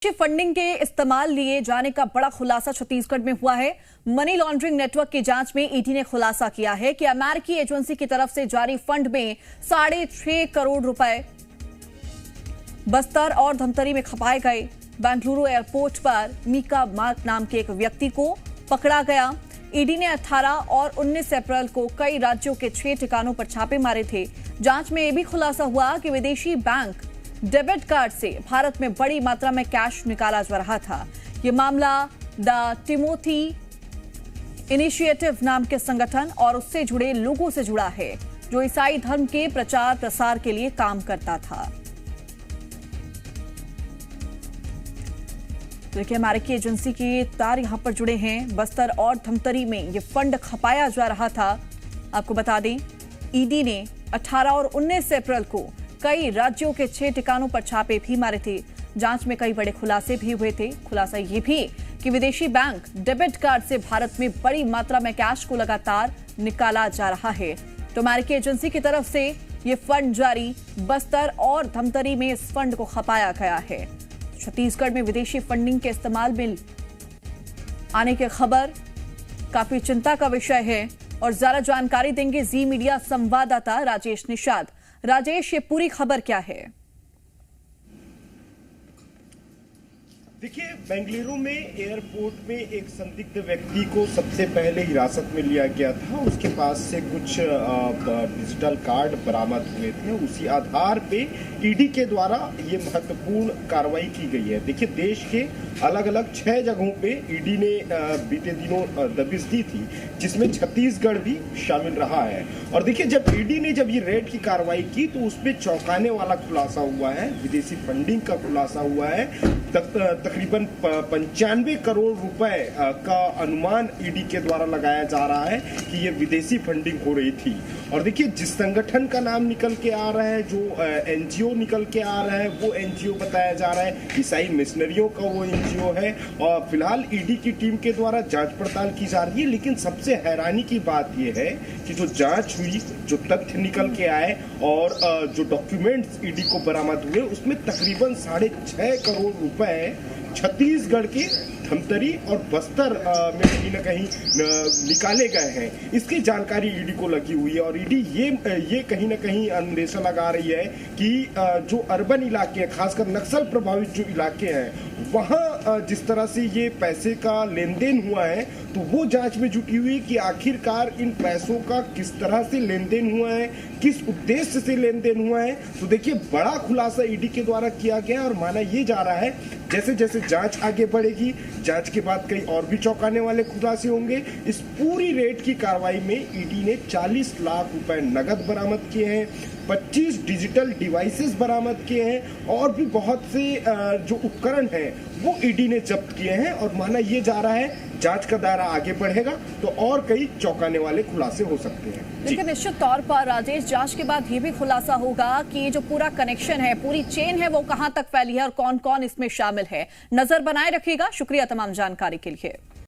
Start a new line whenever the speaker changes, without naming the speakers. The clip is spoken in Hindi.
फंडिंग के इस्तेमाल लिए जाने का बड़ा खुलासा छत्तीसगढ़ में हुआ है। मनी लॉन्ड्रिंग नेटवर्क की जांच में ईडी ने खुलासा किया है कि अमेरिकी एजेंसी की तरफ से जारी फंड में 6.5 करोड़ रुपए बस्तर और धमतरी में खपाए गए। बेंगलुरु एयरपोर्ट पर मीका मार्क नाम के एक व्यक्ति को पकड़ा गया। ईडी ने 18 और 19 अप्रैल को कई राज्यों के 6 ठिकानों पर छापे मारे थे। जांच में यह भी खुलासा हुआ कि विदेशी बैंक डेबिट कार्ड से भारत में बड़ी मात्रा में कैश निकाला जा रहा था। यह मामला द टिमोथी इनिशिएटिव नाम के संगठन और उससे जुड़े लोगों से जुड़ा है, जो ईसाई धर्म के प्रचार प्रसार के लिए काम करता था। देखिए, अमेरिकी एजेंसी के तार यहां पर जुड़े हैं। बस्तर और धमतरी में यह फंड खपाया जा रहा था। आपको बता दें, ईडी ने 18 और 19 अप्रैल को कई राज्यों के 6 ठिकानों पर छापे भी मारे थे। जांच में कई बड़े खुलासे भी हुए थे। खुलासा ये भी कि विदेशी बैंक डेबिट कार्ड से भारत में बड़ी मात्रा में कैश को लगातार निकाला जा रहा है। तो अमेरिकी एजेंसी की तरफ से ये फंड जारी बस्तर और धमतरी में इस फंड को खपाया गया है। छत्तीसगढ़ में विदेशी फंडिंग के इस्तेमाल में आने की खबर काफी चिंता का विषय है और ज्यादा जानकारी देंगे जी मीडिया संवाददाता राजेश निषाद। राजेश, ये पूरी खबर क्या है?
देखिए, बेंगलुरु में एयरपोर्ट में एक संदिग्ध व्यक्ति को सबसे पहले हिरासत में लिया गया था। उसके पास से कुछ डिजिटल कार्ड बरामद हुए थे। उसी आधार पे ईडी के द्वारा ये महत्वपूर्ण कार्रवाई की गई है। देखिए, देश के अलग अलग 6 जगहों पे ईडी ने बीते दिनों दबिश दी थी, जिसमें छत्तीसगढ़ भी शामिल रहा है। और देखिए, जब ईडी ने जब ये रेड की कार्रवाई की तो उसमें चौंकाने वाला खुलासा हुआ है। विदेशी फंडिंग का खुलासा हुआ है। तकरीबन 95 करोड़ रुपए का अनुमान ईडी के द्वारा लगाया जा रहा है कि ये विदेशी फंडिंग हो रही थी। और देखिए, जिस संगठन का नाम निकल के आ रहा है, जो एनजीओ निकल के आ रहा है, वो एनजीओ बताया जा रहा है ईसाई मिशनरियों का वो एनजीओ है। और फिलहाल ईडी की टीम के द्वारा जांच पड़ताल की जा रही है। लेकिन सबसे हैरानी की बात यह है कि जो जांच हुई, जो तथ्य निकल के आए और जो डॉक्यूमेंट्स ईडी को बरामद हुए, उसमें तकरीबन 6.5 करोड़ रुपए छत्तीसगढ़ के धमतरी और बस्तर में कहीं न कहीं निकाले गए हैं। इसकी जानकारी ईडी को लगी हुई है और ईडी ये कहीं न कहीं अंदेशा लगा रही है कि जो अर्बन इलाके हैं, खासकर नक्सल प्रभावित जो इलाके हैं, वहाँ जिस तरह से ये पैसे का लेन देन हुआ है, तो वो जांच में जुटी हुई कि आखिरकार इन पैसों का किस तरह से लेन देन हुआ है, किस उद्देश्य से लेन देन हुआ है। तो देखिए, बड़ा खुलासा ईडी के द्वारा किया गया और माना ये जा रहा है जैसे जैसे जांच आगे बढ़ेगी, जांच के बाद कई और भी चौंकाने वाले खुलासे होंगे। इस पूरी रेड की कार्रवाई में ईडी ने 40 लाख रुपए नगद बरामद किए हैं, 25 डिजिटल डिवाइसेस बरामद किए हैं और भी बहुत से जो उपकरण हैं वो ईडी ने जब्त किए हैं। और माना ये जा रहा है जांच का दायरा आगे बढ़ेगा तो और कई चौंकाने वाले खुलासे हो सकते हैं।
लेकिन निश्चित तौर पर राजेश, जांच के बाद ये भी खुलासा होगा कि जो पूरा कनेक्शन है, पूरी चेन है, वो कहां तक फैली है और कौन कौन इसमें शामिल है। नजर बनाए रखिएगा। शुक्रिया तमाम जानकारी के लिए।